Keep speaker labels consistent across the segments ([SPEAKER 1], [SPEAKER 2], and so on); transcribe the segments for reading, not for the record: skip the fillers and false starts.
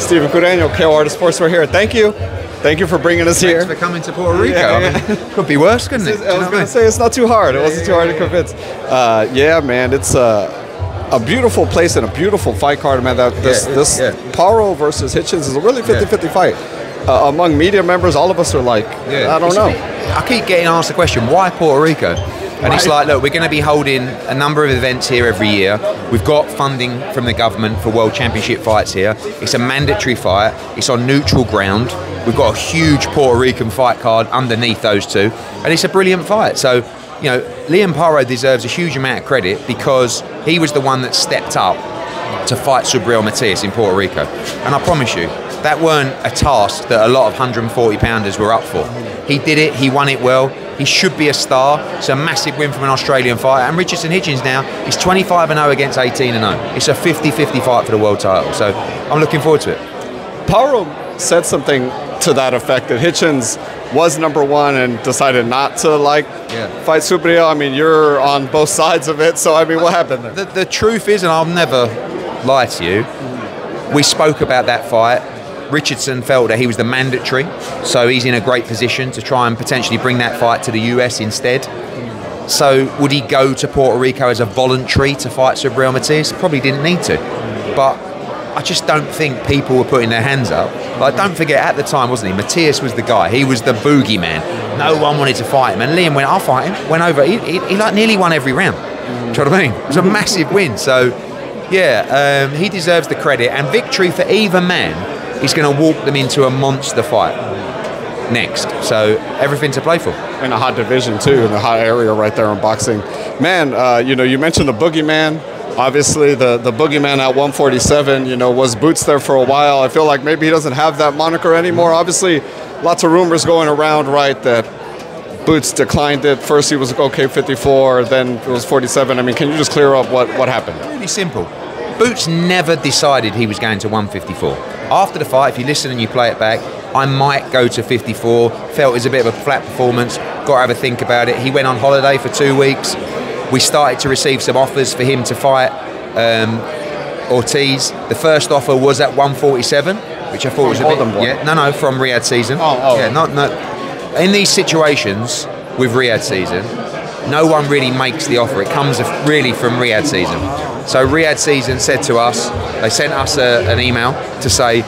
[SPEAKER 1] Steven Cureño, KOR Sportswear here. Thank you. Thank you for bringing us here.
[SPEAKER 2] Thanks for coming to Puerto Rico. I mean, could be worse, couldn't it?
[SPEAKER 1] I was going to say, it's not too hard. It wasn't too hard to convince. Yeah, man, it's a beautiful place and a beautiful fight card, man. This Paro versus Hitchens is a really 50-50 fight. Among media members, all of us are like, I don't know.
[SPEAKER 2] I keep getting asked the question, why Puerto Rico? And it's like, look, we're going to be holding a number of events here every year. We've got funding from the government for World Championship fights here. It's a mandatory fight. It's on neutral ground. We've got a huge Puerto Rican fight card underneath those two. And it's a brilliant fight. So, you know, Liam Paro deserves a huge amount of credit because he was the one that stepped up to fight Subriel Matias in Puerto Rico. And I promise you, that weren't a task that a lot of 140-pounders were up for. He did it. He won it well. He should be a star. It's a massive win from an Australian fighter. And Richardson Hitchens now is 25-0 against 18-0. It's a 50-50 fight for the world title. So I'm looking forward to it.
[SPEAKER 1] Paro said something to that effect, that Hitchens was #1 and decided not to fight Subriel. I mean, you're on both sides of it. So, I mean, what happened there?
[SPEAKER 2] The truth is, and I'll never lie to you, we spoke about that fight. Richardson felt that he was the mandatory, so he's in a great position to try and potentially bring that fight to the US instead. So would he go to Puerto Rico as a voluntary to fight Subriel Matias? Probably didn't need to. But I just don't think people were putting their hands up. Like, don't forget, at the time, wasn't he? Matias was the guy. He was the boogeyman. No one wanted to fight him. And Liam went, I'll fight him. Went over. He like nearly won every round. Do you know what I mean? It was a massive win. So, yeah, he deserves the credit. And victory for either man is going to walk them into a monster fight next. So everything to play for.
[SPEAKER 1] In a hot division too, in a hot area right there in boxing. Man, you know, you mentioned the boogeyman. Obviously the boogeyman at 147, you know, was Boots there for a while. I feel like maybe he doesn't have that moniker anymore. Obviously, lots of rumors going around, right, that Boots declined it. First he was okay 54, then it was 47. I mean, can you just clear up what happened?
[SPEAKER 2] Really simple. Boots never decided he was going to 154. After the fight, if you listen and you play it back, I might go to 54. Felt it was a bit of a flat performance. Got to have a think about it. He went on holiday for 2 weeks. We started to receive some offers for him to fight Ortiz. The first offer was at 147, which I thought was a bit... from Riyadh season. In these situations with Riyadh season, no one really makes the offer. It comes really from Riyadh season. So Riyadh season said to us, they sent us an email to say,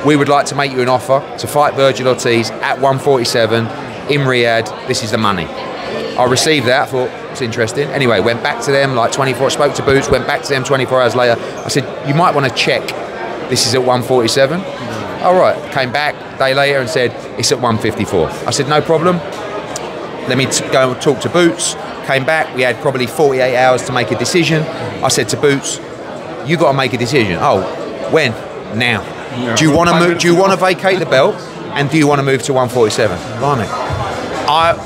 [SPEAKER 2] we would like to make you an offer to fight Vergil Ortiz at 147 in Riyadh. This is the money. I received that, I thought, it's interesting. Anyway, went back to them like 24, spoke to Boots, went back to them 24 hours later. I said, you might want to check this is at 147. All right, came back a day later and said, it's at 154. I said, no problem. Let me go and talk to Boots. Came back, we had probably 48 hours to make a decision. I said to Boots, you got to make a decision. Oh, when? Now. Yeah. Do you want to move? Do you want to vacate the belt? And do you want to move to 147? Blimey.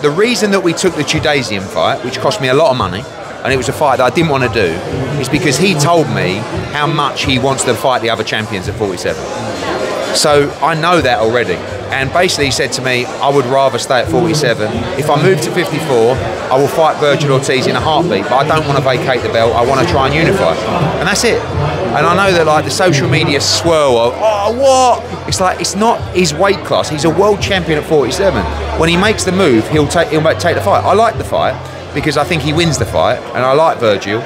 [SPEAKER 2] The reason that we took the Tudasian fight, which cost me a lot of money, and it was a fight that I didn't want to do, is because he told me how much he wants to fight the other champions at 47. So I know that already. And basically he said to me, I would rather stay at 47. If I move to 54, I will fight Vergil Ortiz in a heartbeat, but I don't want to vacate the belt. I want to try and unify. And that's it. And I know that like the social media swirl of, oh, what? It's like, it's not his weight class. He's a world champion at 47. When he makes the move, he'll take the fight. I like the fight because I think he wins the fight, and I like Vergil.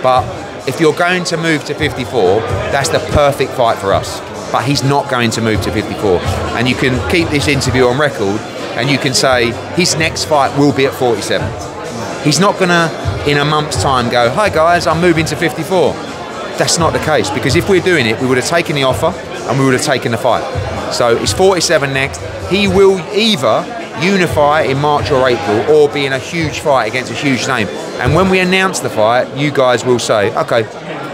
[SPEAKER 2] But if you're going to move to 54, that's the perfect fight for us. But he's not going to move to 54. And you can keep this interview on record and you can say his next fight will be at 47. He's not going to, in a month's time, go, hi guys, I'm moving to 54. That's not the case, because if we're doing it, we would have taken the offer and we would have taken the fight. So it's 47 next. He will either unify in March or April or be in a huge fight against a huge name. And when we announce the fight, you guys will say, okay,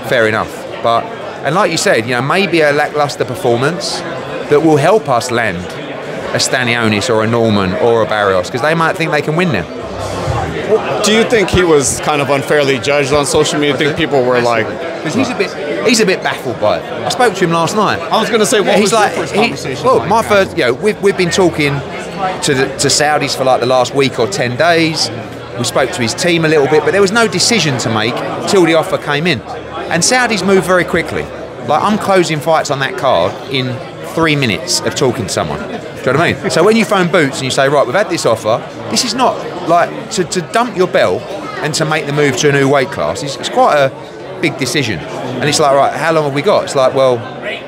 [SPEAKER 2] fair enough. And like you said, you know, maybe a lackluster performance that will help us land a Stanionis or a Norman or a Barrios, because they might think they can win now.
[SPEAKER 1] Do you think he was kind of unfairly judged on social media? Do you think people were like...
[SPEAKER 2] Because he's a bit baffled by it. I spoke to him last night.
[SPEAKER 1] I was going to say, what was your first conversation like?
[SPEAKER 2] My first, you know, we've been talking to Saudis for like the last week or 10 days. We spoke to his team a little bit, but there was no decision to make till the offer came in. And Saudis move very quickly. Like, I'm closing fights on that card in 3 minutes of talking to someone. Do you know what I mean? So when you phone Boots and you say, right, we've had this offer, this is not like to dump your belt and to make the move to a new weight class. It's quite a big decision. And it's like, right, how long have we got? It's like, well,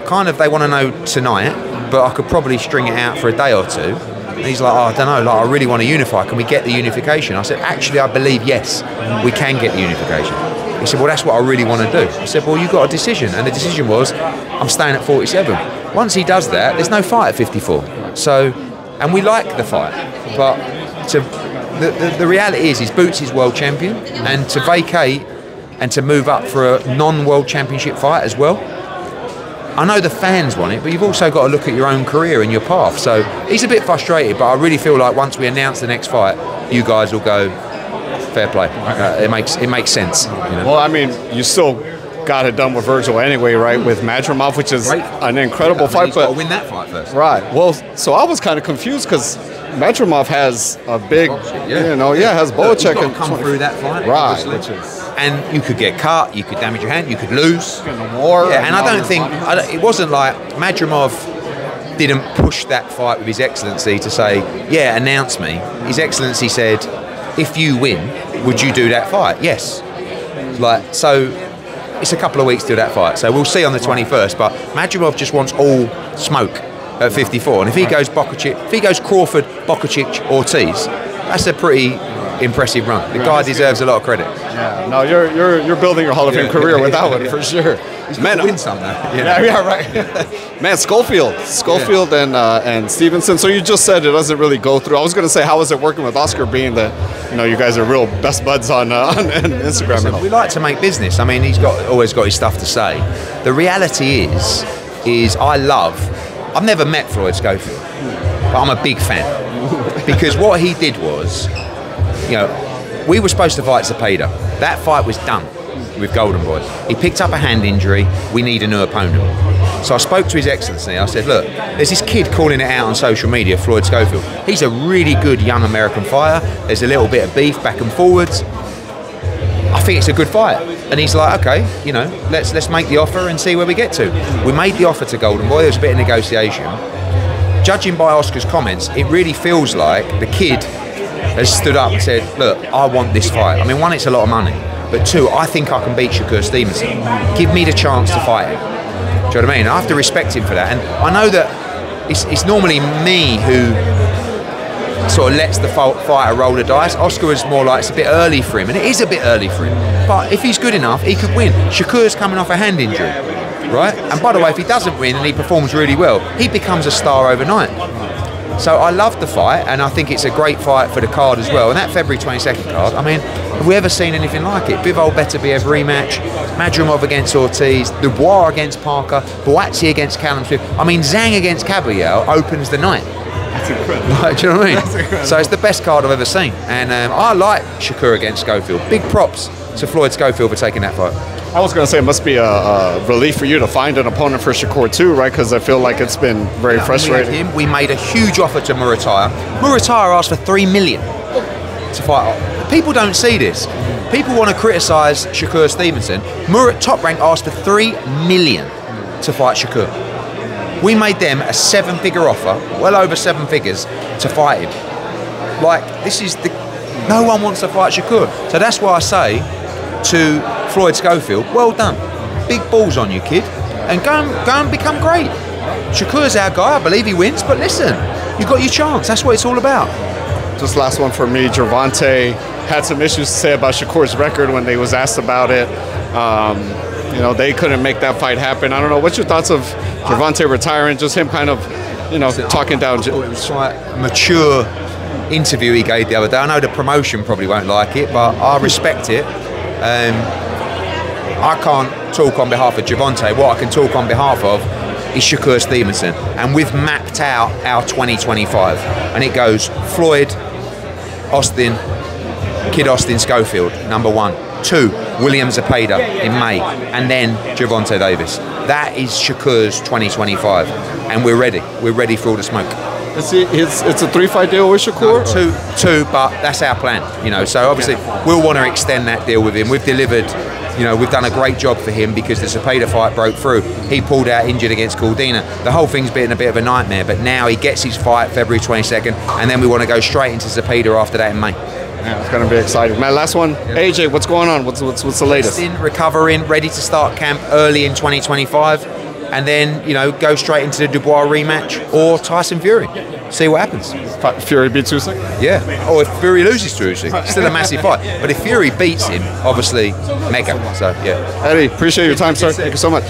[SPEAKER 2] kind of they want to know tonight, but I could probably string it out for a day or two. And he's like, oh, I don't know, like, I really want to unify. Can we get the unification? I said, actually, I believe, yes, we can get the unification. He said, well, that's what I really want to do. I said, well, you got a decision. And the decision was, I'm staying at 47. Once he does that, there's no fight at 54. So, and we like the fight. But the reality is Boots is world champion. And to vacate and to move up for a non-world championship fight as well, I know the fans want it, but you've also got to look at your own career and your path. So he's a bit frustrated, but I really feel like once we announce the next fight, you guys will go, fair play. It makes sense. You know?
[SPEAKER 1] Well, I mean, you still got it done with Vergil anyway, right? With Madrimov, which is an incredible fight.
[SPEAKER 2] He's got to win that fight first.
[SPEAKER 1] Right. Well, so I was kind of confused because Madrimov has a big, has Boacek and
[SPEAKER 2] come through that fight,
[SPEAKER 1] right?
[SPEAKER 2] Obviously. And you could get cut, you could damage your hand, you could lose.
[SPEAKER 1] In the war.
[SPEAKER 2] Yeah, and I don't think it wasn't like Madrimov didn't push that fight with His Excellency to say, yeah, announce me. His Excellency said, if you win, would you do that fight? Yes. Like, so it's a couple of weeks to that fight. So we'll see on the 21st. But Madrimov just wants all smoke at 54. And if he goes Crawford, Bokacic, Ortiz, that's a pretty impressive run. The guy deserves a lot of credit.
[SPEAKER 1] Yeah, no, you're building your Hall of Fame career with that one for sure.
[SPEAKER 2] He's got to win some though.
[SPEAKER 1] Yeah, right. Man, Schofield and Stevenson. So you just said it doesn't really go through. I was going to say, how is it working with Oscar, being that you guys are real best buds on Instagram?
[SPEAKER 2] Listen, we like to make business. I mean, he's always got his stuff to say. The reality is I've never met Floyd Schofield, but I'm a big fan because what he did was, we were supposed to fight Zepeda. That fight was done with Golden Boy. He picked up a hand injury. We need a new opponent. So I spoke to His Excellency. I said, look, there's this kid calling it out on social media, Floyd Schofield. He's a really good young American fighter. There's a little bit of beef back and forwards. I think it's a good fight. And he's like, okay, let's make the offer and see where we get to. We made the offer to Golden Boy. There was a bit of negotiation. Judging by Oscar's comments, it really feels like the kid has stood up and said, look, I want this fight. I mean, one, it's a lot of money, but two, I think I can beat Shakur Stevenson. Give me the chance to fight him. Do you know what I mean? I have to respect him for that. And I know that it's normally me who sort of lets the fighter roll the dice. Oscar is more like, it's a bit early for him, and it is a bit early for him. But if he's good enough, he could win. Shakur's coming off a hand injury, right? And by the way, if he doesn't win and he performs really well, he becomes a star overnight. So I love the fight, and I think it's a great fight for the card as well. And that February 22nd card, I mean, have we ever seen anything like it? Bivol Beterbiev rematch, Madrimov against Ortiz, Dubois against Parker, Boakye against Callum Smith. I mean, Zhang against Caballero opens the night.
[SPEAKER 1] That's incredible.
[SPEAKER 2] Like, do you know what I mean? So it's the best card I've ever seen. And I like Shakur against Schofield. Big props to Floyd Schofield for taking that fight.
[SPEAKER 1] I was going to say it must be a relief for you to find an opponent for Shakur too, right? Because I feel like it's been very frustrating.
[SPEAKER 2] We made a huge offer to Murataya. Murataya asked for $3 million to fight. People don't see this. People want to criticise Shakur Stevenson. Top Rank asked for $3 million to fight Shakur. We made them a 7-figure offer, well over 7 figures, to fight him. Like, no one wants to fight Shakur. So that's why I say to Floyd Schofield, well done. Big balls on you, kid. And go and become great. Shakur's our guy. I believe he wins. But listen, you've got your chance. That's what it's all about.
[SPEAKER 1] Just last one for me. Gervonta had some issues to say about Shakur's record when they was asked about it. They couldn't make that fight happen. I don't know. What's your thoughts of Gervonta retiring? Just him kind of, talking down.
[SPEAKER 2] It was quite a mature interview he gave the other day. I know the promotion probably won't like it, but I respect it. I can't talk on behalf of Gervonta. What I can talk on behalf of is Shakur Stevenson. And we've mapped out our 2025. And it goes Floyd, Austin, Kid Austin Schofield, number 1. 2, William Zepeda in May. And then Gervonta Davis. That is Shakur's 2025. And we're ready. We're ready for all the smoke.
[SPEAKER 1] It's a 3-fight deal with Shakur?
[SPEAKER 2] No, two, but that's our plan. So obviously we'll want to extend that deal with him. We've delivered You know, we've done a great job for him because the Cepeda fight broke through. He pulled out injured against Cordina. The whole thing's been a bit of a nightmare, but now he gets his fight February 22nd, and then we want to go straight into Cepeda after that in May.
[SPEAKER 1] Yeah, it's going to be exciting. Man, last one. Yeah. AJ, what's going on? What's the latest?
[SPEAKER 2] Recovering, ready to start camp early in 2025, and then, you know, go straight into the Dubois rematch or Tyson Fury. See what happens.
[SPEAKER 1] Fury beats Usyk?
[SPEAKER 2] Yeah. Or if Fury loses to Usyk, still a massive fight. But if Fury beats him, obviously, mega. So, yeah.
[SPEAKER 1] Eddie, appreciate your time, sir. Thank you so much.